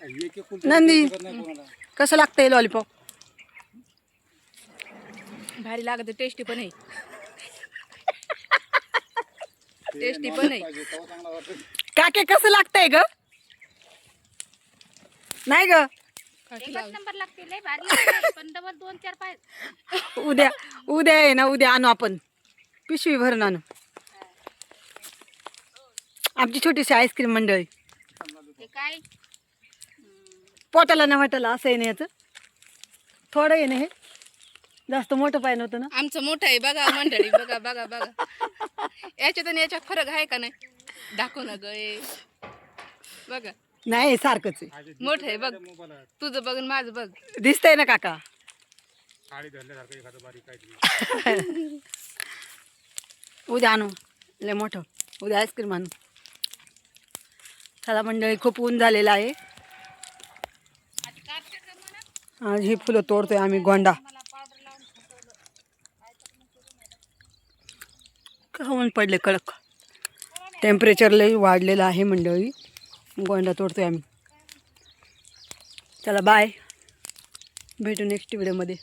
नंदी कसं लागतंय लॉलीपॉप? भारी लागत, टेस्टी पण आहे. टेस्टी पण आहे. काके कसं लागतंय ग? नाही ग, नंबर लागते लय भारी लागते, पण डबल 2-4 पाहिजे. उद्या उद्या आहे ना, उद्या आणू आपण, पिशवी भरून आणू. आमची छोटीशी आईस्क्रीम मंडळी. ते काय पोटाला ना वाटायला असं आहे ना, याचं थोडं आहे ना, हे जास्त मोठं पाय नव्हतं ना. आमचं मोठं आहे बघा मंडळी, बघा बघा बघा. याच्यात आणि याच्यात फरक आहे का नाही? दाखव ना ग हे. बघा नाही सारखंच आहे. मोठं आहे बघ, तुझं बघ आणि माझं बघ. दिसतंय ना काका? उद्या आणू लय मोठं, उद्या आईस्क्रीम आणू. चला मंडळी, खूप ऊन झालेलं आहे. आज ही फुलं तोडतोय आम्ही, गोंडा. ऊन पडले कडक, टेम्परेचर लई वाढलेलं आहे मंडळी. गोंडा तोडतोय आम्ही. चला बाय, भेटू नेक्स्ट व्हिडिओमध्ये.